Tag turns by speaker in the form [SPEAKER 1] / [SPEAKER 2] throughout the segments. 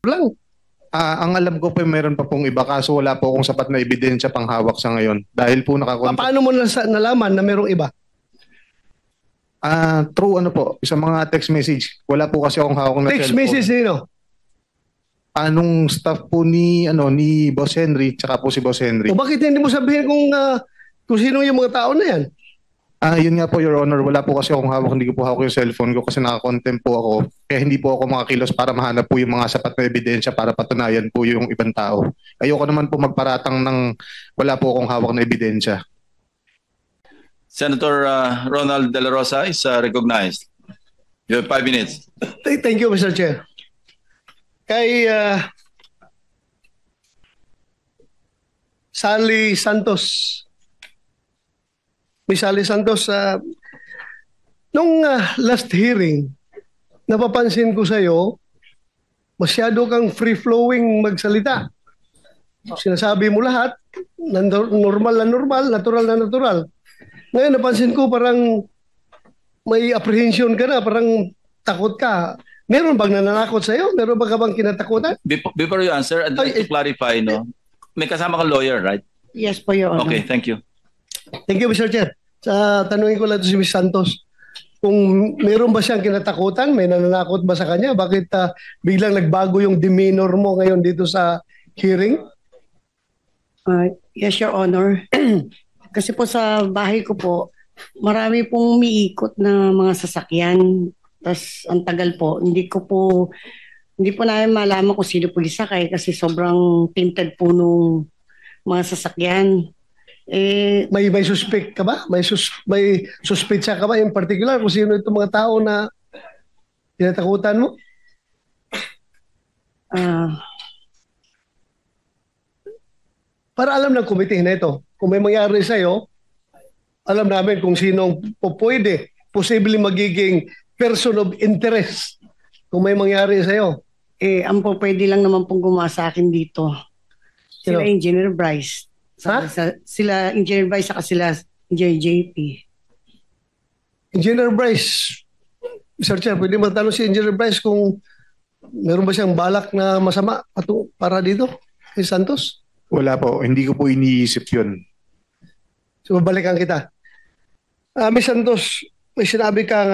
[SPEAKER 1] Lang.
[SPEAKER 2] Ang alam ko po, meron pa pong iba kaso wala po akong sapat na ebidensya panghawak sa ngayon. Dahil po
[SPEAKER 1] Paano mo nalaman na merong iba?
[SPEAKER 2] True ano po, sa mga text message. Wala po kasi akong hawak na
[SPEAKER 1] Text
[SPEAKER 2] cellphone.
[SPEAKER 1] message nino?
[SPEAKER 2] Anong staff po ni Boss Henry, tsaka po si Boss Henry.
[SPEAKER 1] O bakit hindi mo sabihin kung sino yung mga tao na yan?
[SPEAKER 2] Yun nga po, Your Honor, wala po kasi akong hawak, hindi ko po hawak yung cellphone ko kasi naka-contempt po ako. Kaya hindi po ako makakilos para mahanap po yung mga sapat na ebidensya para patunayan po yung ibang tao. Ayoko naman po magparatang ng wala po akong hawak na ebidensya.
[SPEAKER 3] Senator Ronald De La Rosa is recognized. You have 5 minutes.
[SPEAKER 1] Thank you, Mr. Chair. Kay Sally Santos. Miss Sally Santos, nung last hearing, napapansin ko sa'yo, masyado kang free-flowing magsalita. Sinasabi mo lahat, normal na normal, natural na natural. Ngayon, napansin ko parang may apprehension ka na, parang takot ka. Meron bang nananakot sa'yo? Meron ba ka bang kinatakutan?
[SPEAKER 3] Before you answer, I'd like to clarify, no? May kasama kang lawyer, right?
[SPEAKER 4] Yes po, Your Honor.
[SPEAKER 3] Okay, thank you.
[SPEAKER 1] Thank you, Mr. Chair. Tanungin ko lang ito si Ms. Santos. Kung meron ba siyang kinatakutan, may nananakot ba sa kanya? Bakit biglang nagbago yung demeanor mo ngayon dito sa hearing?
[SPEAKER 4] Yes, Your Honor. Kasi po sa bahay ko po, marami pong umiikot na mga sasakyan. Tapos ang tagal po, hindi po namin malaman kung sino po isakay kasi sobrang tinted po nung mga sasakyan.
[SPEAKER 1] May suspect ka ba? May suspetsa ka ba in particular kung sino itong mga tao na tinatakutan mo? Para alam ng committee na ito, kung may mangyari sa'yo, alam namin kung sinong pwede, posibleng magiging person of interest kung may mangyari sa'yo.
[SPEAKER 4] Ang po pwede lang naman pong gumawa sa akin dito. Sila Engineer Bryce. Sila Engineer Bryce saka sila Engineer JP.
[SPEAKER 1] Engineer Bryce, Mr. Chair, pwede matanong si Engineer Bryce kung meron ba siyang balak na masama para dito kay Santos?
[SPEAKER 2] Wala po, hindi ko po iniisip yun.
[SPEAKER 1] So, babalikan kita. Ms. Santos, may sinabi kang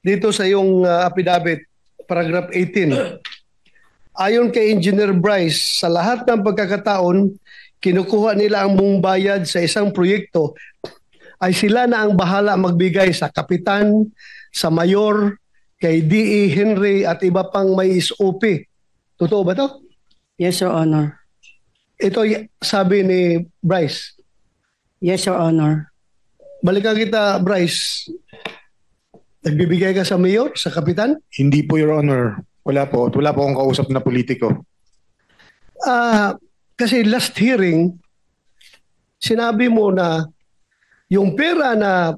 [SPEAKER 1] dito sa iyong affidavit, paragraph 18. Ayon kay Engineer Bryce, sa lahat ng pagkakataon, kinukuha nila ang buong bayad sa isang proyekto ay sila na ang bahala magbigay sa kapitan, sa mayor, kay D.E. Henry at iba pang may SOP. Totoo ba to?
[SPEAKER 4] Yes, Your Honor.
[SPEAKER 1] Ito sabi ni Bryce.
[SPEAKER 4] Yes, Your Honor.
[SPEAKER 1] Balikan kita, Bryce. Nagbibigay ka sa mayor, sa kapitan?
[SPEAKER 2] Hindi po, Your Honor. Wala po akong kausap na politiko.
[SPEAKER 1] Kasi last hearing, sinabi mo na yung pera na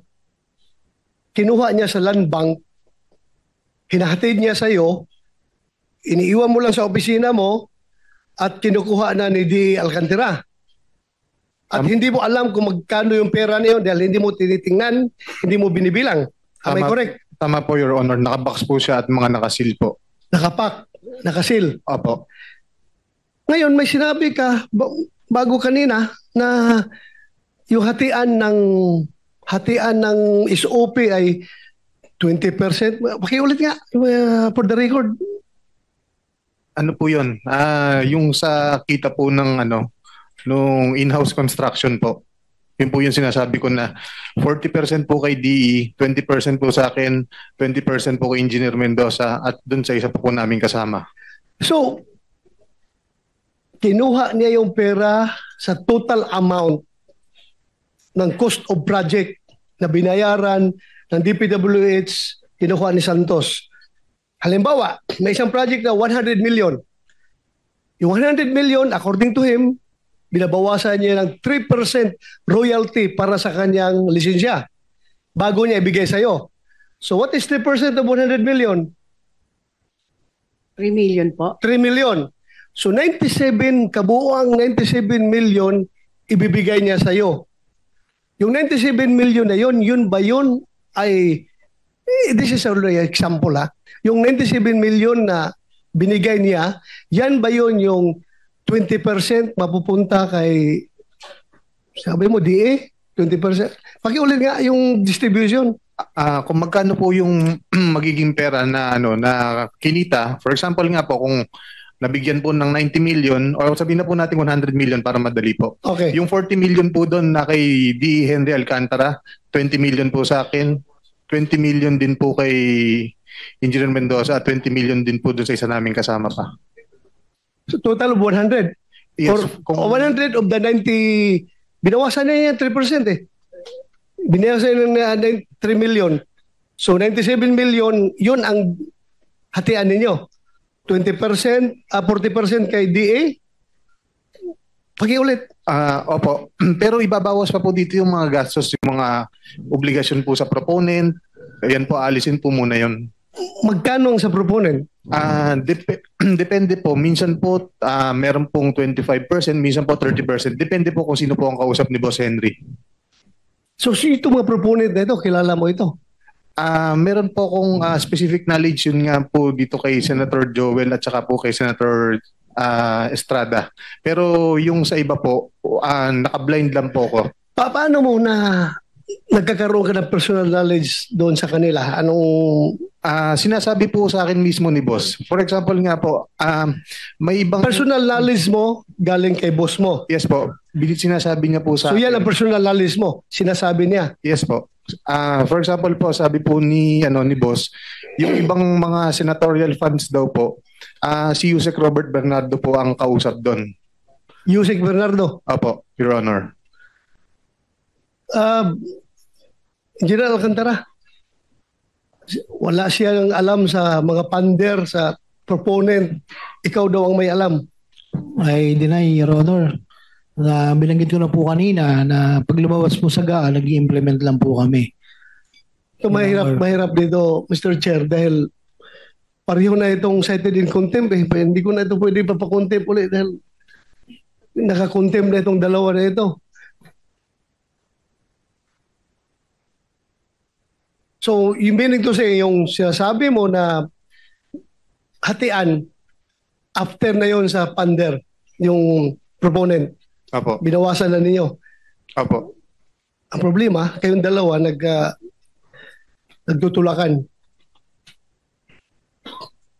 [SPEAKER 1] kinuha niya sa land bank, hinahatid niya sa iyo, iniiwan mo lang sa opisina mo at kinukuha na ni D. Alcantara. At hindi mo alam kung magkano yung pera niyo dahil hindi mo tinitingnan, hindi mo binibilang. Am I correct?
[SPEAKER 2] Tama po, Your Honor. Nakabox po siya at mga nakasil po.
[SPEAKER 1] Nakapak, nakasil.
[SPEAKER 2] Opo.
[SPEAKER 1] Ngayon may sinabi ka bago kanina na yung hatian ng SOP ay 20%. Pakiulit nga for the record.
[SPEAKER 2] Ano po 'yun? Yung sa kita po ng nung in-house construction po. Yun po yung sinasabi ko na 40% po kay DE, 20% po sa akin, 20% po kay Engineer Mendoza at dun sa isa po namin kasama.
[SPEAKER 1] So, kinuha niya yung pera sa total amount ng cost of project na binayaran ng DPWH, kinuha ni Santos. Halimbawa, may isang project na 100 million. Yung 100 million, according to him, binabawasan niya ng 3% royalty para sa kanyang lisensya bago niya ibigay sa iyo. So what is 3% of 100 million?
[SPEAKER 4] 3 million po.
[SPEAKER 1] 3 million. So 97, kabuuang 97 million ibibigay niya sa iyo. Yung 97 million na yun ba yun ay This is only an example ha. Yung 97 million na binigay niya, yan ba yun yung 20% mapupunta kay, sabi mo, DA? 20%? Pakiulit nga yung distribution.
[SPEAKER 2] Kung magkano po yung magiging pera na na kinita, for example nga po kung nabigyan po ng 90 million or sabihin na po natin 100 million para madali po.
[SPEAKER 1] Okay.
[SPEAKER 2] Yung 40 million po doon na kay D. Henry Alcantara, 20 million po sa akin, 20 million din po kay Engineer Mendoza at 20 million din po doon sa isa naming kasama pa.
[SPEAKER 1] So total of 100.
[SPEAKER 2] Yes,
[SPEAKER 1] For 100 of the 90, binawasan na niya 3% eh. Binawasan na 3 million. So 97 million, yun ang hatian ninyo. 20%, 40% kay DA. Pakiulit.
[SPEAKER 2] Opo. Pero ibabawas pa po dito yung mga gastos, yung mga obligasyon po sa proponent. Ayan po, alisin po muna yun.
[SPEAKER 1] Magkano ang sa proponent?
[SPEAKER 2] Depende po. Minsan po, meron pong 25%, minsan po 30%. Depende po kung sino po ang kausap ni Boss Henry.
[SPEAKER 1] So ito mga proponent na ito, kilala mo ito?
[SPEAKER 2] Meron po akong specific knowledge yun nga po dito kay Senator Joel at saka po kay Senator Estrada. Pero yung sa iba po, naka-blind lang po ko.
[SPEAKER 1] Paano mo na nagkakaroon ka ng personal knowledge doon sa kanila? Anong
[SPEAKER 2] sinasabi po sa akin mismo ni boss. For example nga po, may ibang
[SPEAKER 1] personal knowledge mo galing kay boss mo?
[SPEAKER 2] Yes po. Sinasabi niya po sa
[SPEAKER 1] So yan
[SPEAKER 2] akin.
[SPEAKER 1] ang personal knowledge mo, sinasabi niya.
[SPEAKER 2] Yes po. For example po, sabi po ni boss, yung ibang mga senatorial funds daw po, si Yusek Robert Bernardo po ang kausap doon.
[SPEAKER 1] Yusek Bernardo.
[SPEAKER 2] Opo, Your Honor.
[SPEAKER 1] General Alcantara, wala siyang alam sa mga pander, sa proponent. Ikaw daw ang may alam.
[SPEAKER 5] I deny, Your Honor. Na bilanggit ko na po kanina na pag lumabas po sa GAA, nag-i-implement lang po kami.
[SPEAKER 1] Ito mahirap dito, Mr. Chair, dahil pareho na itong cited in contempt. Hindi ko na ito pwede papakontempt ulit dahil nakakontempt na itong dalawa na ito. So, yung meaning to say, yung sinasabi mo na hatian, after na yon sa pander, yung proponent,
[SPEAKER 2] Opo.
[SPEAKER 1] binawasan na ninyo.
[SPEAKER 2] Opo.
[SPEAKER 1] Ang problema, kayong dalawa nagtutulakan.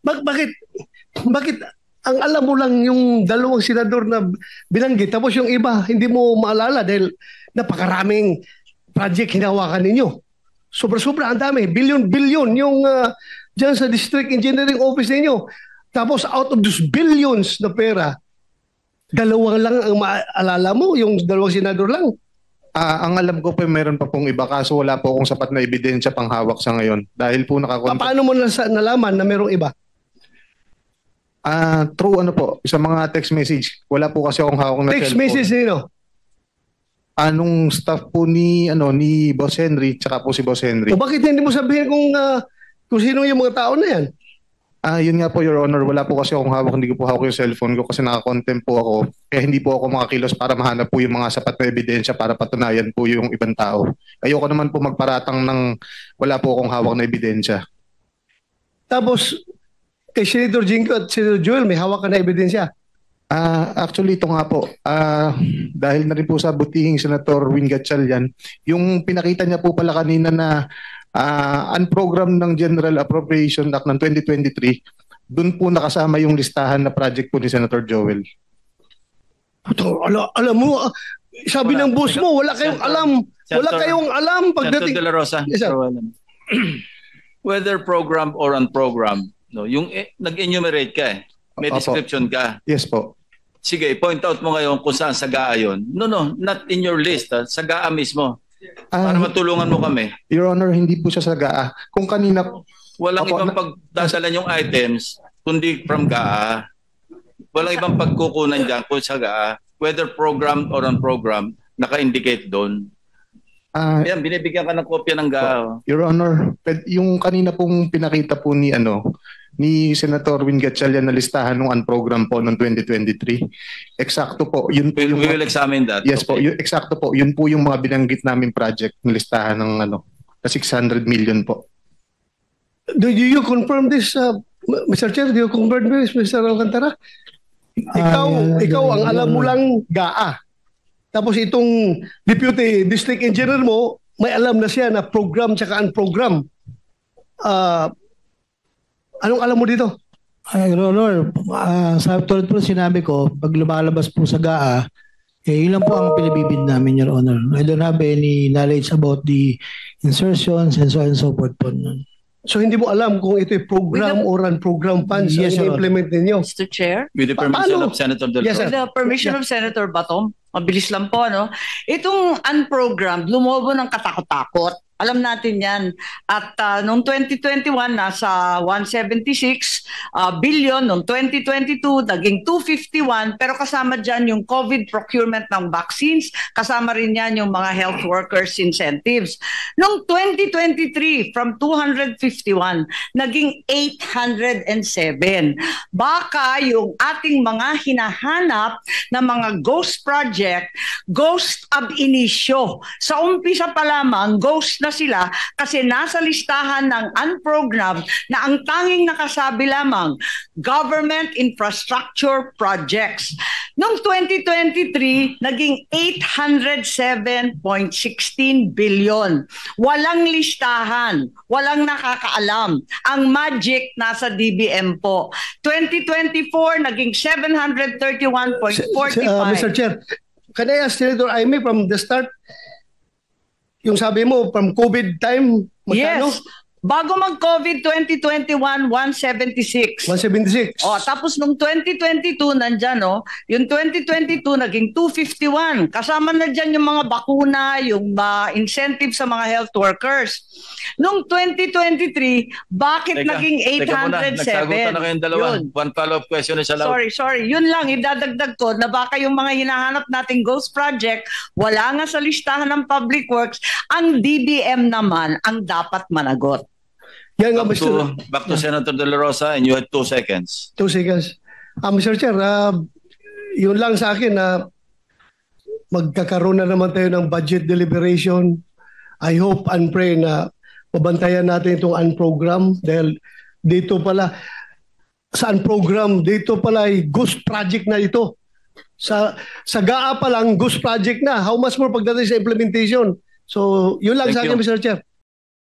[SPEAKER 1] Bakit ang alam mo lang yung dalawang senador na binanggit, tapos yung iba hindi mo maalala dahil napakaraming project hinawakan ninyo. Sobra-sobra, ang dami. Billion-billion yung dyan sa District Engineering Office ninyo. Tapos out of those billions na pera, dalawang lang ang maalala mo, yung dalawang senador lang.
[SPEAKER 2] Ang alam ko po, meron pa pong iba kaso wala po akong sapat na ebidensya pang hawak sa ngayon. Dahil po
[SPEAKER 1] Paano mo nalaman na merong iba?
[SPEAKER 2] True sa mga text message. Wala po kasi akong hawak na
[SPEAKER 1] Text
[SPEAKER 2] cellphone.
[SPEAKER 1] message nino?
[SPEAKER 2] Anong staff po ni Boss Henry tsaka po si Boss Henry.
[SPEAKER 1] O bakit hindi mo sabihin kung sino yung mga tao na yan?
[SPEAKER 2] Yun nga po, Your Honor, wala po kasi akong hawak, hindi ko po hawak yung cellphone ko kasi naka-contempt po ako. Kaya hindi po ako makakilos para mahanap po yung mga sapat na ebidensya para patunayan po yung ibang tao. Ayoko naman po magparatang ng wala po akong hawak na ebidensya.
[SPEAKER 1] Tapos, kay Senator Jinko at Senator Joel, may hawak ka na ebidensya.
[SPEAKER 2] Actually, ito nga po, dahil na rin po sa butihing Senator Win Gatchalian, yung pinakita niya po pala kanina na unprogram ng General Appropriation Act ng 2023, doon po nakasama yung listahan na project po ni Senator Joel.
[SPEAKER 1] Alam mo, sabi ng boss mo, wala kayong alam. Wala kayong alam pagdating.
[SPEAKER 3] Senator De La Rosa,
[SPEAKER 1] Yes, sir.
[SPEAKER 3] whether program or unprogram, yung nag-enumerate ka may
[SPEAKER 2] Opo.
[SPEAKER 3] description ka.
[SPEAKER 2] Yes po.
[SPEAKER 3] Sige, point out mo ngayon kung saan sa GAA yun. No, not in your list. Sa GAA mismo. Para matulungan mo kami.
[SPEAKER 2] Your Honor, hindi po siya sa GAA. Kung kanina,
[SPEAKER 3] Walang
[SPEAKER 2] Opo,
[SPEAKER 3] ibang pagdadalan yung items kundi from GAA. Walang ibang pagkukunan dyan kung sa GAA. Whether program or unprogram, naka-indicate doon. Yan, binibigyan ka ng kopya ng GAA.
[SPEAKER 2] Your Honor, yung kanina pong pinakita po ni Senator Win Gatchalian na listahan ng unprogram po noong 2023. Eksakto po, yun po
[SPEAKER 3] We
[SPEAKER 2] yung
[SPEAKER 3] will examine that.
[SPEAKER 2] yes po, eksakto po, yun po yung mga binanggit naming project ng listahan ng na 600 million po.
[SPEAKER 1] Do you confirm this, Mr. Chair? Do you confirm this, Mr. Alcantara? Ikaw ang alam mo lang GAA. Tapos itong Deputy District Engineer mo, may alam na siya na program tsaka unprogram. Anong alam mo dito?
[SPEAKER 5] Your Honor, sa tulad po sinabi ko, pag lumalabas po sa GAA, yun lang po ang pinabibid namin, Your Honor. I don't have any knowledge about the insertions and so on and so forth po.
[SPEAKER 1] So hindi mo alam kung ito ay program or unprogram funds
[SPEAKER 5] Yes,
[SPEAKER 1] ang implement ninyo?
[SPEAKER 6] Mr. Chair,
[SPEAKER 3] With the permission
[SPEAKER 1] Paano?
[SPEAKER 3] of Senator Del
[SPEAKER 1] Yes,
[SPEAKER 3] Rosa.
[SPEAKER 1] sir.
[SPEAKER 6] with the permission of Senator Batom, mabilis lang po, no? Itong unprogrammed, lumobo ng katakot-takot. Alam natin yan. At noong 2021, nasa 176 billion. Noong 2022, naging 251. Pero kasama dyan yung COVID procurement ng vaccines. Kasama rin yan yung mga health workers incentives. Noong 2023, from 251, naging 807. Baka yung ating mga hinahanap na mga ghost project, ghost ab initio. Sa umpisa pa lamang, ghost na sila kasi nasa listahan ng unprogrammed na ang tanging nakasabi lamang government infrastructure projects. Noong 2023, naging 807.16 billion. Walang listahan, walang nakakaalam. Ang magic nasa DBM po. 2024, naging 731.45.
[SPEAKER 1] Mr. Chair, can I ask Senator Aimee from the start, yung sabi mo, from COVID time, magkano?
[SPEAKER 6] Yes. Bago mag-COVID 2021, 176.
[SPEAKER 1] 176.
[SPEAKER 6] Tapos nung 2022, nandyan, yung 2022 naging 251. Kasama na dyan yung mga bakuna, yung incentive sa mga health workers. Nung 2023, bakit naging 807?
[SPEAKER 3] Nagsagutan na kayong dalawa.
[SPEAKER 6] Yun.
[SPEAKER 3] One follow-up question is allowed.
[SPEAKER 6] Sorry. Yun lang, idadagdag ko na baka yung mga hinahanap nating ghost project, wala nga sa listahan ng public works, ang DBM naman ang dapat managot.
[SPEAKER 1] Yan nga, Mr.
[SPEAKER 3] Back to Senator De La Rosa, and you had 2 seconds.
[SPEAKER 1] 2 seconds. Mr. Chair, yun lang sa akin na magkakaroon na naman tayo ng budget deliberation. I hope and pray na mabantayan natin itong unprogram dahil dito pala, sa unprogram, dito pala ay ghost project na ito. Sa GAA pa lang, ghost project na. How much more pagdating sa implementation? So, yun lang
[SPEAKER 3] Thank
[SPEAKER 1] sa akin,
[SPEAKER 3] you.
[SPEAKER 1] Mr. Chair.